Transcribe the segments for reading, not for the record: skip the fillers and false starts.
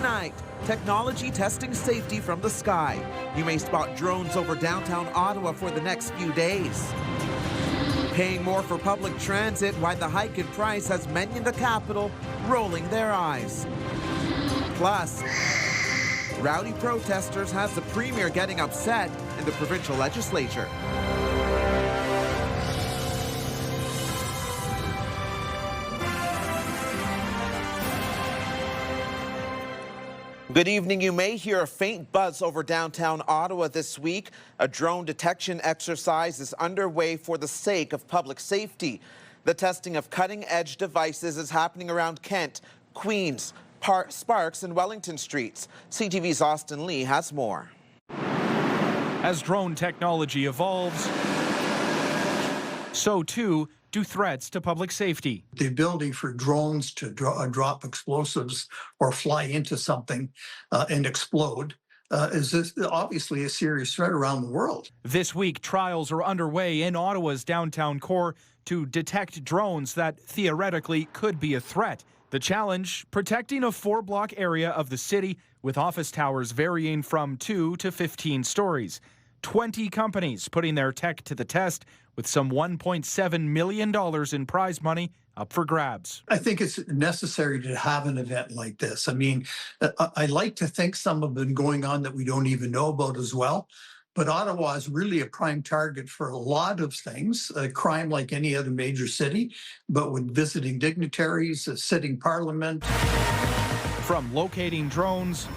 Tonight, technology testing safety from the sky. You may spot drones over downtown Ottawa for the next few days. Paying more for public transit, why the hike in price has many in the capital rolling their eyes. Plus, rowdy protesters has the Premier getting upset in the provincial legislature. Good evening. You may hear a faint buzz over downtown Ottawa this week. A drone detection exercise is underway for the sake of public safety. The testing of cutting-edge devices is happening around Kent, Queens, Sparks and Wellington Streets. CTV's Austin Lee has more. As drone technology evolves, so too do threats to public safety. The ability for drones to drop explosives or fly into something and explode is obviously a serious threat around the world. This week, trials are underway in Ottawa's downtown core to detect drones that theoretically could be a threat. The challenge, protecting a 4-block area of the city with office towers varying from 2 to 15 stories. 20 companies putting their tech to the test, with some $1.7 million in prize money up for grabs. I think it's necessary to have an event like this. I mean, I like to think some have been going on that we don't even know about as well. But Ottawa is really a prime target for a lot of things, crime like any other major city, but with visiting dignitaries, a sitting parliament. From locating drones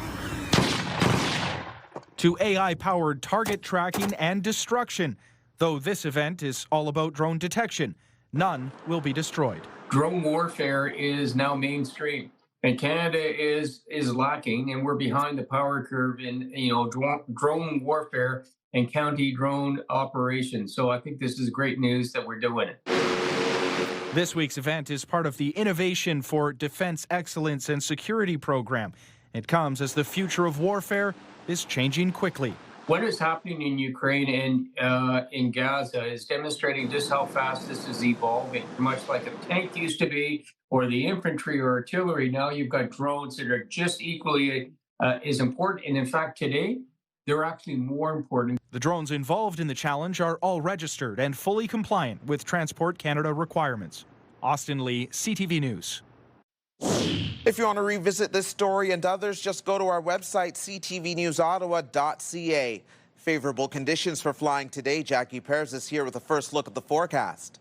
to AI-powered target tracking and destruction. Though this event is all about drone detection, none will be destroyed. Drone warfare is now mainstream, and Canada is lacking, and we're behind the power curve in drone warfare and county drone operations. So I think this is great news that we're doing it. This week's event is part of the Innovation for Defense Excellence and Security program. It comes as the future of warfare is changing quickly. What is happening in Ukraine and in Gaza is demonstrating just how fast this is evolving. Much like a tank used to be, or the infantry or artillery, now you've got drones that are just equally as important. And in fact, today, they're actually more important. The drones involved in the challenge are all registered and fully compliant with Transport Canada requirements. Austin Lee, CTV News. If you want to revisit this story and others, just go to our website, ctvnewsottawa.ca. Favorable conditions for flying today. Jackie Pears is here with a first look at the forecast.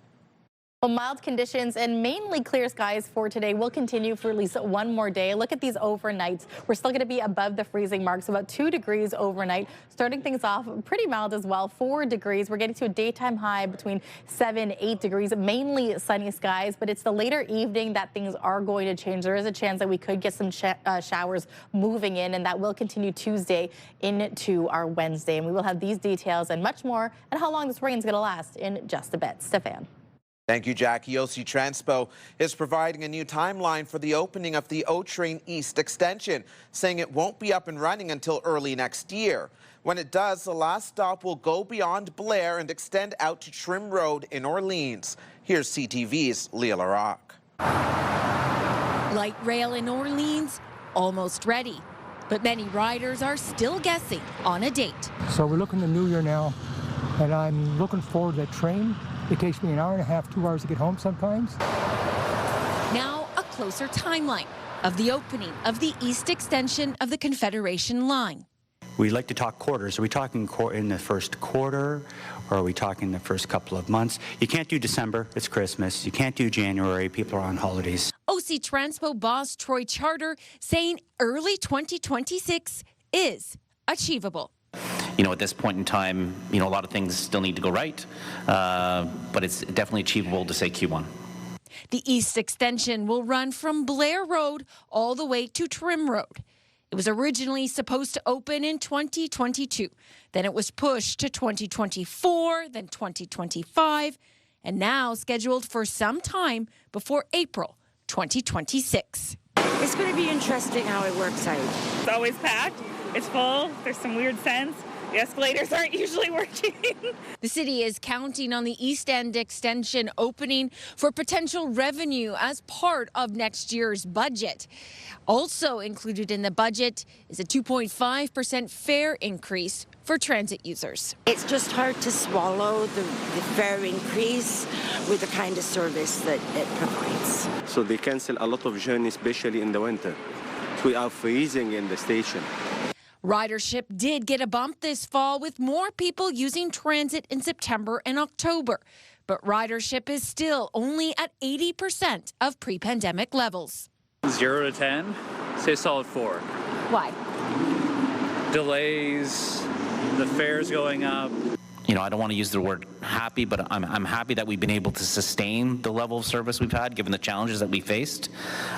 Well, mild conditions and mainly clear skies for today will continue for at least one more day. Look at these overnights. We're still going to be above the freezing marks, about 2 degrees overnight. Starting things off pretty mild as well, 4 degrees. We're getting to a daytime high between 7, 8 degrees, mainly sunny skies. But it's the later evening that things are going to change. There is a chance that we could get some showers moving in, and that will continue Tuesday into our Wednesday. And we will have these details and much more and how long this rain is going to last in just a bit. Stefan. Thank you, Jackie. OC Transpo is providing a new timeline for the opening of the O-Train East extension, saying it won't be up and running until early next year. When it does, the last stop will go beyond Blair and extend out to Trim Road in Orleans. Here's CTV's Leah LaRocque. Light rail in Orleans, almost ready. But many riders are still guessing on a date. So we're looking at the new year now, and I'm looking forward to that train. It takes me an hour and a half, 2 hours to get home sometimes. Now a closer timeline of the opening of the east extension of the Confederation line. We like to talk quarters. Are we talking in the first quarter, or are we talking the first couple of months? You can't do December, it's Christmas. You can't do January, people are on holidays. OC Transpo boss Troy Charter saying early 2026 is achievable. At this point in time, a lot of things still need to go right, but it's definitely achievable to say Q1. The east extension will run from Blair Road all the way to Trim Road. It was originally supposed to open in 2022. Then it was pushed to 2024, then 2025, and now scheduled for some time before April 2026. It's going to be interesting how it works out. It's always packed. It's full. There's some weird scents. The escalators aren't usually working. The city is counting on the East End extension opening for potential revenue as part of next year's budget. Also included in the budget is a 2.5% fare increase for transit users. It's just hard to swallow the fare increase with the kind of service that it provides. So they cancel a lot of journeys, especially in the winter. We are freezing in the station. Ridership did get a bump this fall with more people using transit in September and October. But ridership is still only at 80% of pre-pandemic levels. 0 to 10, say solid 4. Why? Delays, the fares going up. You know, I don't want to use the word happy, but I'm happy that we've been able to sustain the level of service we've had, given the challenges that we faced.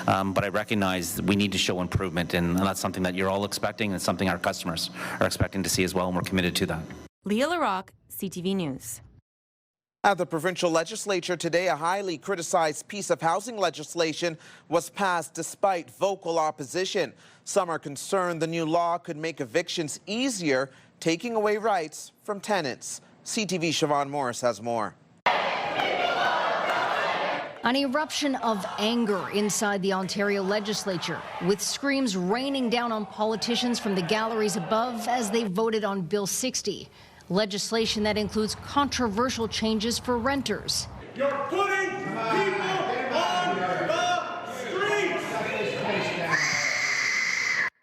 But I recognize that we need to show improvement, and that's something that you're all expecting, and it's something our customers are expecting to see as well, and we're committed to that. Leah LaRocque, CTV News. At the provincial legislature today, a highly criticized piece of housing legislation was passed despite vocal opposition. Some are concerned the new law could make evictions easier, taking away rights from tenants. CTV Siobhan Morris has more. An eruption of anger inside the Ontario legislature, with screams raining down on politicians from the galleries above as they voted on Bill 60, legislation that includes controversial changes for renters. You're putting people on the streets!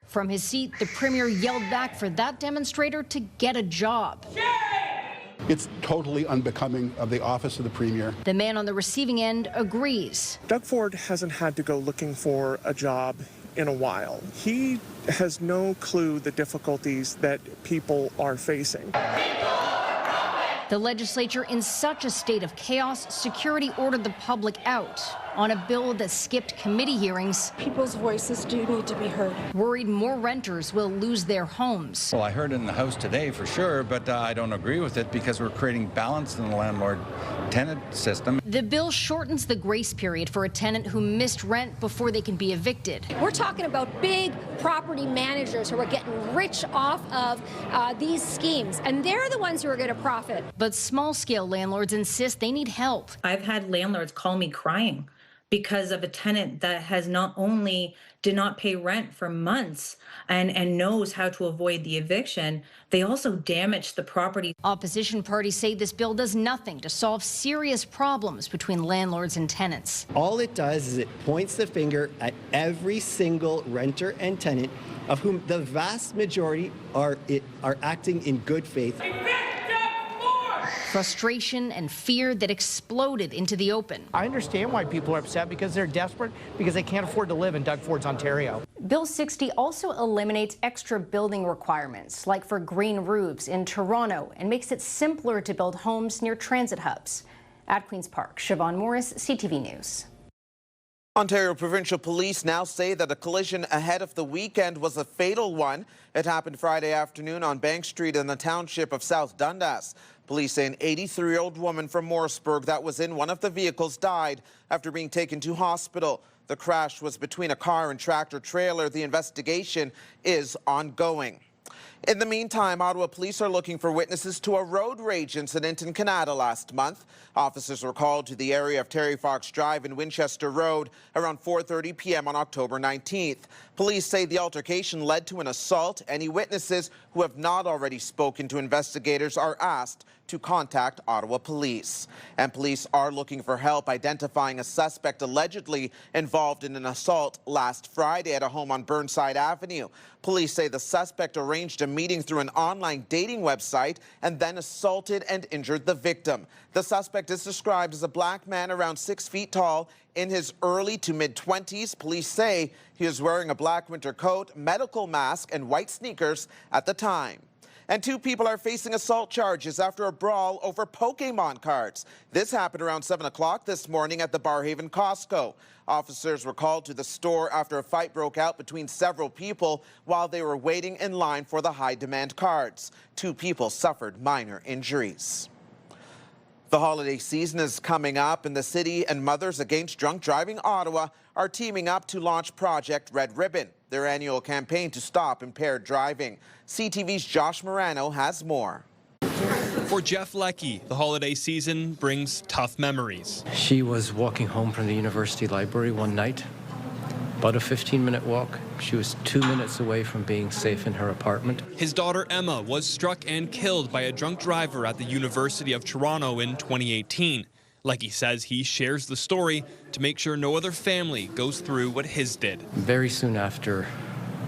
From his seat, the Premier yelled back for that demonstrator to get a job. It's totally unbecoming of the office of the Premier. The man on the receiving end agrees. Doug Ford hasn't had to go looking for a job in a while. He has no clue the difficulties that people are facing. The legislature in such a state of chaos, security ordered the public out on a bill that skipped committee hearings. People's voices do need to be heard. Worried more renters will lose their homes. Well, I heard it in the House today for sure, but I don't agree with it because we're creating balance in the landlord-tenant system. The bill shortens the grace period for a tenant who missed rent before they can be evicted. We're talking about big property managers who are getting rich off of these schemes, and they're the ones who are going to profit. But small-scale landlords insist they need help. I've had landlords call me crying because of a tenant that has not only did not pay rent for months and knows how to avoid the eviction, they also damaged the property. Opposition parties say this bill does nothing to solve serious problems between landlords and tenants. All it does is it points the finger at every single renter and tenant, of whom the vast majority are acting in good faith. Frustration and fear that exploded into the open. I understand why people are upset, because they're desperate, because they can't afford to live in Doug Ford's Ontario. Bill 60 also eliminates extra building requirements, like for green roofs in Toronto, and makes it simpler to build homes near transit hubs. At Queen's Park, Siobhan Morris, CTV News. Ontario Provincial Police now say that a collision ahead of the weekend was a fatal one. It happened Friday afternoon on Bank Street in the township of South Dundas. Police say an 83-year-old woman from Morrisburg that was in one of the vehicles died after being taken to hospital. The crash was between a car and tractor-trailer. The investigation is ongoing. In the meantime, Ottawa Police are looking for witnesses to a road rage incident in Canada last month. Officers were called to the area of Terry Fox Drive and Winchester Road around 4:30 p.m. on October 19th. Police say the altercation led to an assault. Any witnesses who have not already spoken to investigators are asked to contact Ottawa Police. And police are looking for help identifying a suspect allegedly involved in an assault last Friday at a home on Burnside Avenue. Police say the suspect arranged a meeting through an online dating website and then assaulted and injured the victim. The suspect is described as a black man around 6 feet tall in his early to mid-20s. Police say he was wearing a black winter coat, medical mask, and white sneakers at the time. And 2 people are facing assault charges after a brawl over Pokemon cards. This happened around 7 o'clock this morning at the Barhaven Costco. Officers were called to the store after a fight broke out between several people while they were waiting in line for the high-demand cards. 2 people suffered minor injuries. The holiday season is coming up, and the city and Mothers Against Drunk Driving Ottawa are teaming up to launch Project Red Ribbon. their annual campaign to stop impaired driving. CTV's Josh Morano has more. For Jeff Leckie, the holiday season brings tough memories. She was walking home from the university library one night, about a 15-minute walk. She was 2 minutes away from being safe in her apartment. His daughter Emma was struck and killed by a drunk driver at the University of Toronto in 2018. Leckie says he shares the story to make sure no other family goes through what his did. Very soon after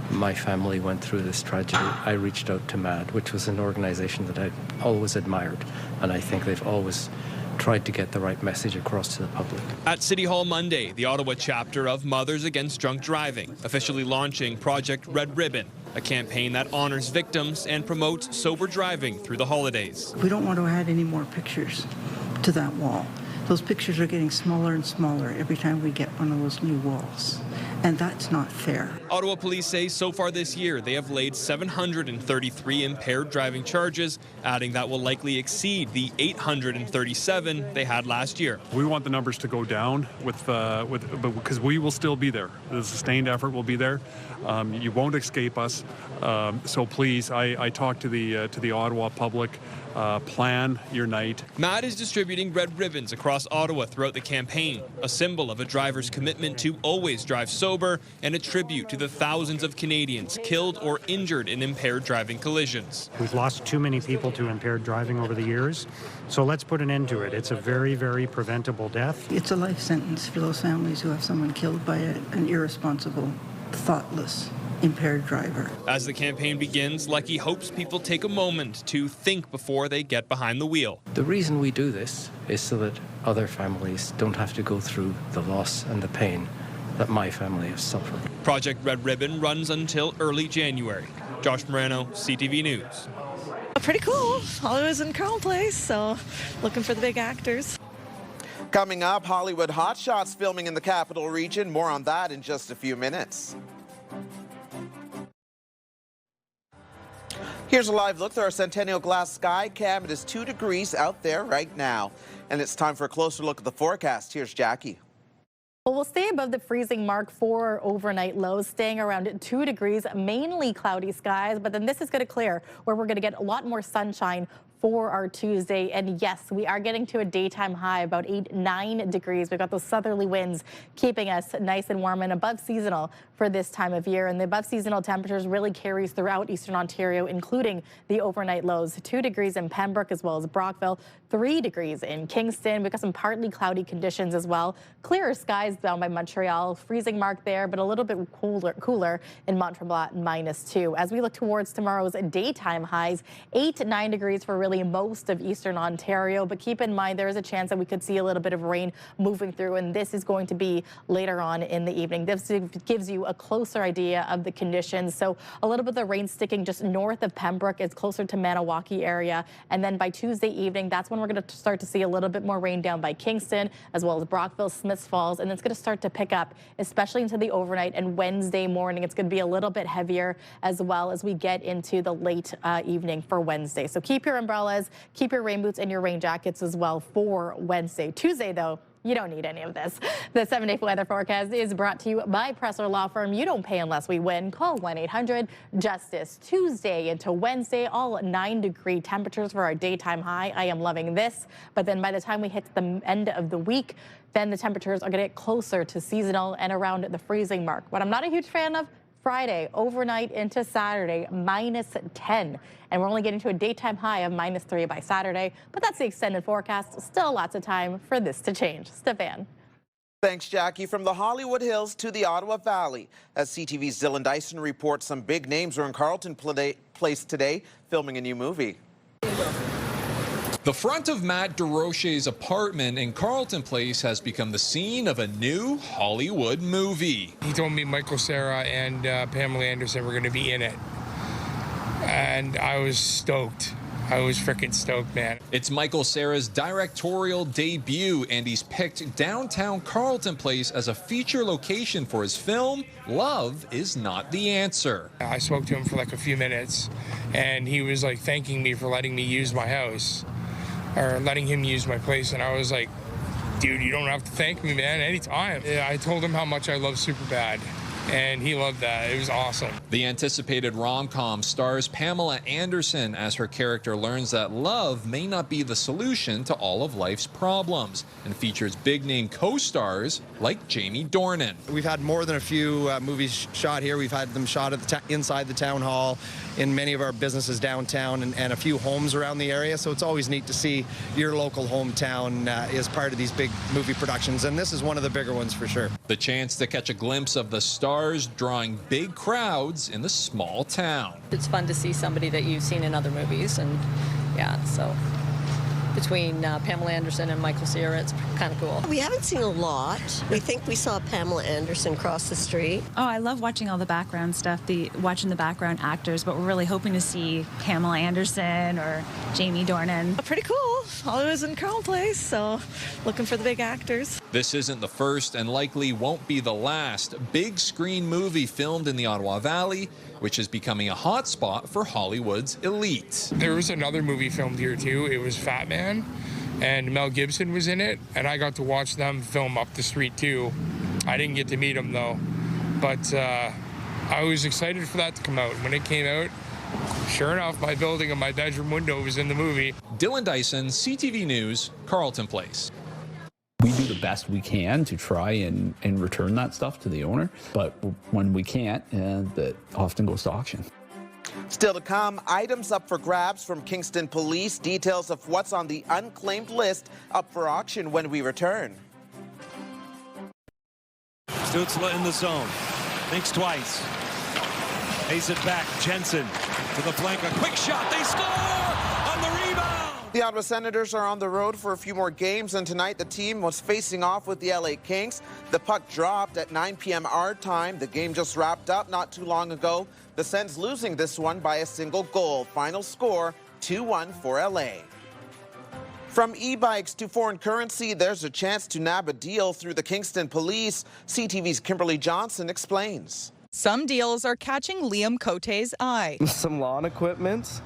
my family went through this tragedy, I reached out to MAD, which was an organization that I'd always admired, and I think they've always tried to get the right message across to the public. At City Hall Monday, the Ottawa chapter of Mothers Against Drunk Driving officially launching Project Red Ribbon, a campaign that honors victims and promotes sober driving through the holidays. We don't want to add any more pictures to that wall. Those pictures are getting smaller and smaller every time we get one of those new walls, and that's not fair. Ottawa Police say so far this year they have laid 733 impaired driving charges, adding that will likely exceed the 837 they had last year. We want the numbers to go down because we will still be there. The sustained effort will be there. You won't escape us. So please, I talk to the Ottawa public. Plan your night. MAD is distributing red ribbons across Ottawa throughout the campaign, a symbol of a driver's commitment to always drive sober and a tribute to the thousands of Canadians killed or injured in impaired driving collisions. We've lost too many people to impaired driving over the years, so let's put an end to it. It's a very, very preventable death. It's a life sentence for those families who have someone killed by an irresponsible, thoughtless, impaired driver. As the campaign begins, Leckie hopes people take a moment to think before they get behind the wheel. The reason we do this is so that other families don't have to go through the loss and the pain that my family has suffered. Project Red Ribbon runs until early January. Josh Morano, CTV News. Pretty cool. Hollywood's in Crown Place, so looking for the big actors. Coming up, Hollywood hotshots filming in the capital region. More on that in just a few minutes. Here's a live look through our Centennial Glass Sky Cam. It is 2 degrees out there right now. And it's time for a closer look at the forecast. Here's Jackie. Well, we'll stay above the freezing mark for overnight lows, staying around 2 degrees, mainly cloudy skies. But then this is going to clear, where we're going to get a lot more sunshine for our Tuesday. And yes, we are getting to a daytime high, about 8-9 degrees. We've got those southerly winds keeping us nice and warm and above seasonal for this time of year. And the above seasonal temperatures really carries throughout Eastern Ontario, including the overnight lows. 2 degrees in Pembroke as well as Brockville, 3 degrees in Kingston. We've got some partly cloudy conditions as well. Clearer skies down by Montreal, freezing mark there, but a little bit cooler in Mont-Tremblant, -2. As we look towards tomorrow's daytime highs, 8-9 degrees for really most of Eastern Ontario, but keep in mind there is a chance that we could see a little bit of rain moving through, and this is going to be later on in the evening. This gives you a closer idea of the conditions. So a little bit of the rain sticking just north of Pembroke. It's closer to Maniwaki area, and then by Tuesday evening, that's when we're going to start to see a little bit more rain down by Kingston, as well as Brockville, Smiths Falls, and it's going to start to pick up, especially into the overnight and Wednesday morning. It's going to be a little bit heavier as well as we get into the late evening for Wednesday. So keep your umbrellas, keep your rain boots and your rain jackets as well for Wednesday. Tuesday, though, you don't need any of this. The 7-day weather forecast is brought to you by Presser Law Firm. You don't pay unless we win. Call 1-800-JUSTICE. Tuesday into Wednesday, all 9-degree temperatures for our daytime high. I am loving this. But then by the time we hit the end of the week, then the temperatures are going to get closer to seasonal and around the freezing mark. What I'm not a huge fan of, Friday, overnight into Saturday, -10. And we're only getting to a daytime high of -3 by Saturday. But that's the extended forecast. Still lots of time for this to change. Stefan. Thanks, Jackie. From the Hollywood Hills to the Ottawa Valley. As CTV's Dylan Dyson reports, some big names are in Carleton Place today filming a new movie. The front of Matt DeRoche's apartment in Carleton Place has become the scene of a new Hollywood movie. He told me Michael Cera and Pamela Anderson were going to be in it. And I was stoked. I was freaking stoked, man. It's Michael Cera's directorial debut, and he's picked downtown Carleton Place as a feature location for his film, Love Is Not the Answer. I spoke to him for like a few minutes, and he was like thanking me for letting me use my house, or letting him use my place, and I was like, dude, you don't have to thank me, man, anytime. Yeah, I told him how much I love Superbad, and he loved that. It was awesome. The anticipated rom-com stars Pamela Anderson as her character learns that love may not be the solution to all of life's problems, and features big-name co-stars like Jamie Dornan. We've had more than a few movies shot here. We've had them shot at inside the town hall, in many of our businesses downtown, and a few homes around the area. So it's always neat to see your local hometown is part of these big movie productions, and this is one of the bigger ones for sure. The chance to catch a glimpse of the stars drawing big crowds in the small town. It's fun to see somebody that you've seen in other movies, and yeah, so between Pamela Anderson and Michael Cera, it's kind of cool. We haven't seen a lot. We think we saw Pamela Anderson cross the street. Oh, I love watching all the background stuff, watching the background actors, but we're really hoping to see Pamela Anderson or Jamie Dornan. Pretty cool. Always in Crown Place, so looking for the big actors. This isn't the first and likely won't be the last big screen movie filmed in the Ottawa Valley, which is becoming a hot spot for Hollywood's elite. There was another movie filmed here too. It was Fat Man, and Mel Gibson was in it, and I got to watch them film up the street too. I didn't get to meet him though, but I was excited for that to come out. When it came out, sure enough, my building and my bedroom window was in the movie. Dylan Dyson, CTV News, Carleton Place. We do the best we can to try and return that stuff to the owner, but when we can't, that often goes to auction. Still to come, items up for grabs from Kingston Police, details of what's on the unclaimed list up for auction when we return. Stutzla in the zone, thinks twice, pays it back, Jensen to the flank, a quick shot, they score on the rebound! The Ottawa Senators are on the road for a few more games, and tonight the team was facing off with the LA Kings. The puck dropped at 9 p.m. our time. The game just wrapped up not too long ago. The Sens losing this one by a single goal. Final score, 2-1 for LA. From e-bikes to foreign currency, there's a chance to nab a deal through the Kingston Police. CTV's Kimberly Johnson explains. Some deals are catching Liam Cote's eye. Some lawn equipment,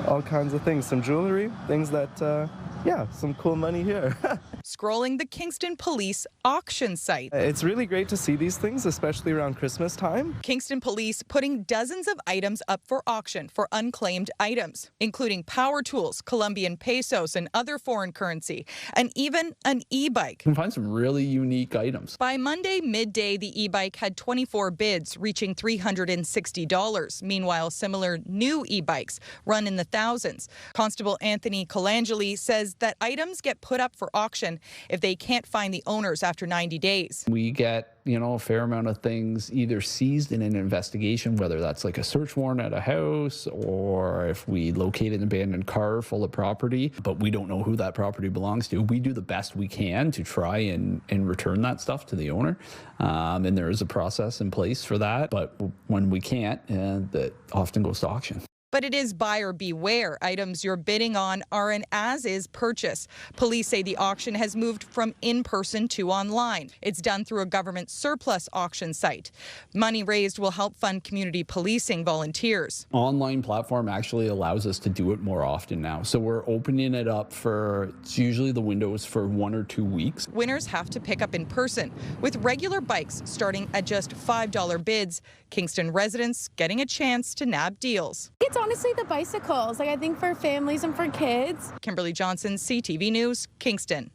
all kinds of things, some jewelry, things that, yeah, some cool money here. Scrolling the Kingston Police auction site. It's really great to see these things, especially around Christmas time. Kingston Police putting dozens of items up for auction for unclaimed items, including power tools, Colombian pesos, and other foreign currency, and even an e-bike. You can find some really unique items. By Monday midday, the e-bike had 24 bids, reaching $360. Meanwhile, similar new e-bikes run in the thousands. Constable Anthony Colangeli says that items get put up for auction if they can't find the owners after 90 days. We get, a fair amount of things either seized in an investigation, whether that's like a search warrant at a house or if we locate an abandoned car full of property, but we don't know who that property belongs to. We do the best we can to try and return that stuff to the owner. And there is a process in place for that, but when we can't, that often goes to auction. But it is buyer beware. Items you're bidding on are an as-is purchase. Police say the auction has moved from in-person to online. It's done through a government surplus auction site. Money raised will help fund community policing volunteers. Online platform actually allows us to do it more often now. So we're opening it up it's usually the windows for 1 or 2 weeks. Winners have to pick up in person, with regular bikes starting at just $5 bids. Kingston residents getting a chance to nab deals. It's honestly the bicycles, I think for families and for kids. Kimberly Johnson, CTV News, Kingston.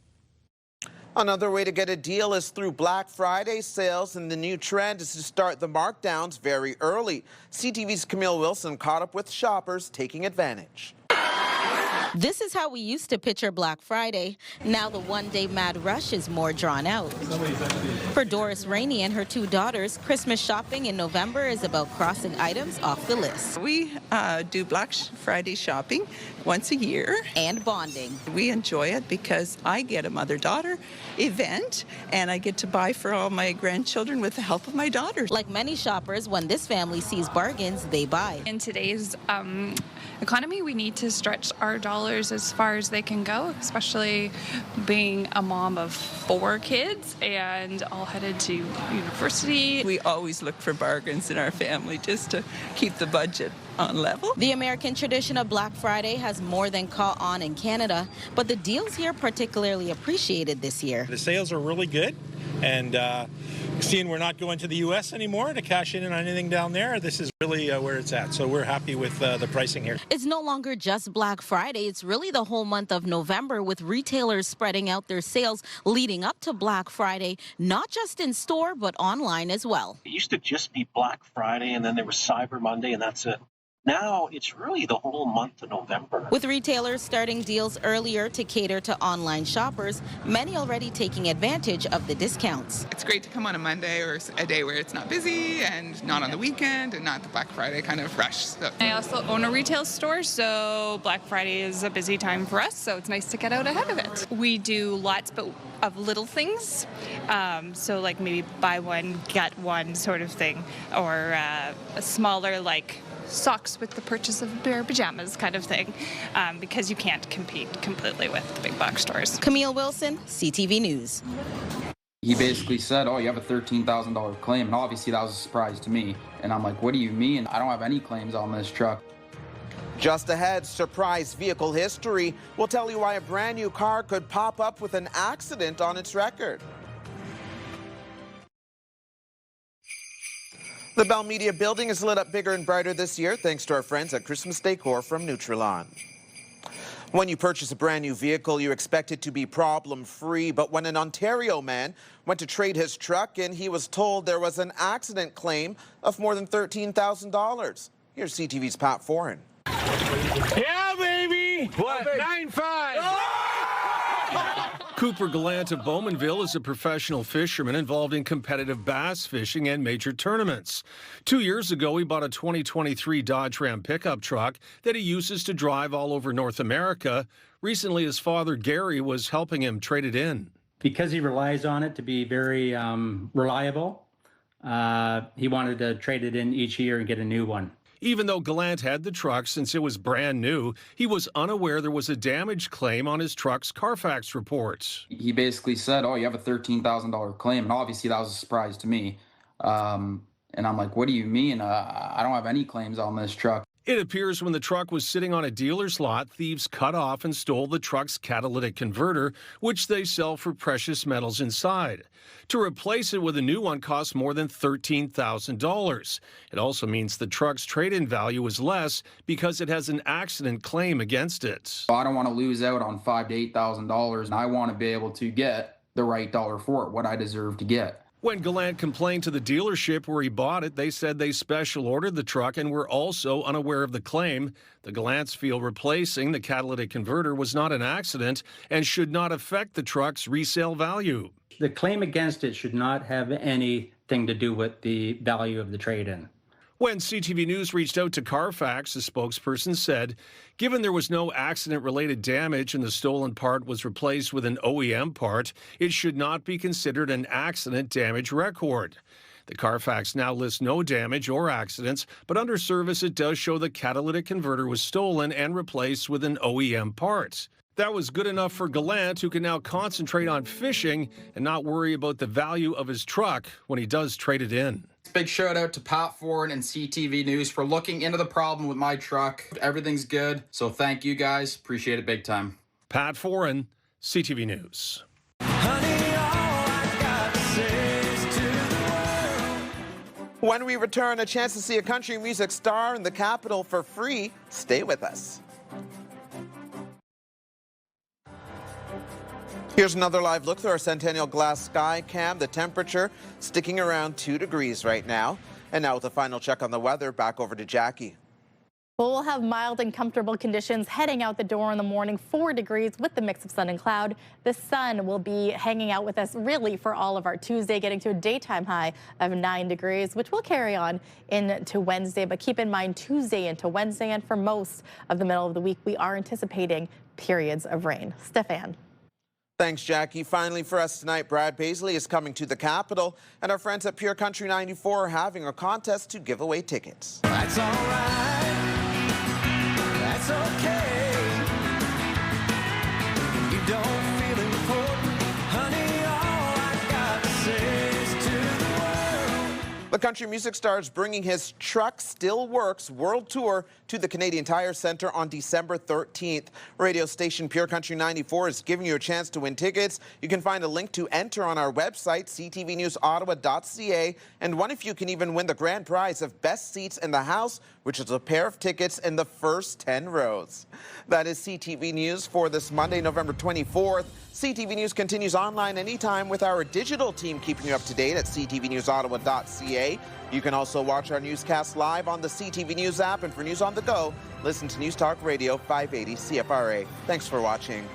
Another way to get a deal is through Black Friday sales, and the new trend is to start the markdowns very early. CTV's Camille Wilson caught up with shoppers taking advantage. This is how we used to picture Black Friday. Now the one-day mad rush is more drawn out. For Doris Rainey and her 2 daughters, Christmas shopping in November is about crossing items off the list. We do Black Friday shopping once a year. And bonding. We enjoy it because I get a mother-daughter event and I get to buy for all my grandchildren with the help of my daughters. Like many shoppers, when this family sees bargains, they buy. In today's economy, we need to stretch our dollars as far as they can go, especially being a mom of 4 kids and all headed to university. We always look for bargains in our family just to keep the budget on level. The American tradition of Black Friday has more than caught on in Canada, but the deals here particularly appreciated this year. The sales are really good, and Seeing we're not going to the U.S. anymore to cash in on anything down there, this is really where it's at. So we're happy with the pricing here. It's no longer just Black Friday. It's really the whole month of November, with retailers spreading out their sales leading up to Black Friday, not just in store, but online as well. It used to just be Black Friday, and then there was Cyber Monday, and that's it. Now it's really the whole month of November. With retailers starting deals earlier to cater to online shoppers, many already taking advantage of the discounts. It's great to come on a Monday or a day where it's not busy and not on the weekend and not the Black Friday kind of rush. So. I also own a retail store, so Black Friday is a busy time for us, so it's nice to get out ahead of it. We do lots of little things, so like maybe buy one, get one sort of thing, or a smaller like socks with the purchase of a pair of pajamas kind of thing, because you can't compete completely with the big box stores. Camille Wilson, CTV News. He basically said, oh, you have a $13,000 claim, and obviously that was a surprise to me. And I'm like, what do you mean? I don't have any claims on this truck. Just ahead, surprise vehicle history. We'll tell you why a brand new car could pop up with an accident on its record. The Bell Media building is lit up bigger and brighter this year thanks to our friends at Christmas Decor from Nutrilon. When you purchase a brand new vehicle, you expect it to be problem-free, but when an Ontario man went to trade his truck in, he was told there was an accident claim of more than $13,000. Here's CTV's Pat Foran. Yeah, baby! What? 9.5! Cooper Gallant of Bowmanville is a professional fisherman involved in competitive bass fishing and major tournaments. 2 years ago, he bought a 2023 Dodge Ram pickup truck that he uses to drive all over North America. Recently, his father, Gary, was helping him trade it in. Because he relies on it to be very reliable, he wanted to trade it in each year and get a new one. Even though Gallant had the truck since it was brand new, he was unaware there was a damage claim on his truck's Carfax reports. He basically said, oh, you have a $13,000 claim, and obviously that was a surprise to me. And I'm like, what do you mean? I don't have any claims on this truck. It appears when the truck was sitting on a dealer's lot, thieves cut off and stole the truck's catalytic converter, which they sell for precious metals inside. To replace it with a new one costs more than $13,000. It also means the truck's trade-in value is less because it has an accident claim against it. I don't want to lose out on $5,000 to $8,000, and I want to be able to get the right dollar for it, what I deserve to get. When Gallant complained to the dealership where he bought it, they said they special ordered the truck and were also unaware of the claim. The Gallants feel replacing the catalytic converter was not an accident and should not affect the truck's resale value. The claim against it should not have anything to do with the value of the trade-in. When CTV News reached out to Carfax, the spokesperson said, given there was no accident-related damage and the stolen part was replaced with an OEM part, it should not be considered an accident damage record. The Carfax now lists no damage or accidents, but under service it does show the catalytic converter was stolen and replaced with an OEM part. That was good enough for Gallant, who can now concentrate on fishing and not worry about the value of his truck when he does trade it in. Big shout out to Pat Foran and CTV News for looking into the problem with my truck. Everything's good, so thank you guys. Appreciate it big time. Pat Foran, CTV News. When we return, a chance to see a country music star in the capital for free. Stay with us. Here's another live look through our Centennial Glass Sky Cam. The temperature sticking around 2 degrees right now. And now with a final check on the weather, back over to Jackie. Well, we'll have mild and comfortable conditions heading out the door in the morning, 4 degrees with the mix of sun and cloud. The sun will be hanging out with us really for all of our Tuesday, getting to a daytime high of 9 degrees, which will carry on into Wednesday. But keep in mind, Tuesday into Wednesday and for most of the middle of the week, we are anticipating periods of rain. Stefan. Thanks, Jackie. Finally for us tonight, Brad Paisley is coming to the capital, and our friends at Pure Country 94 are having a contest to give away tickets. That's all right. That's okay. You don't feel important, honey. All I got to say is to the world. The country music star is bringing his Truck Still Works World Tour to the Canadian Tire Centre on December 13th. Radio station Pure Country 94 is giving you a chance to win tickets. You can find a link to enter on our website, ctvnewsottawa.ca. And one of you can even win the grand prize of Best Seats in the House, which is a pair of tickets in the first 10 rows. That is CTV News for this Monday, November 24th. CTV News continues online anytime with our digital team keeping you up to date at ctvnewsottawa.ca. You can also watch our newscast live on the CTV News app, and for news on the go, listen to News Talk Radio 580 CFRA. Thanks for watching.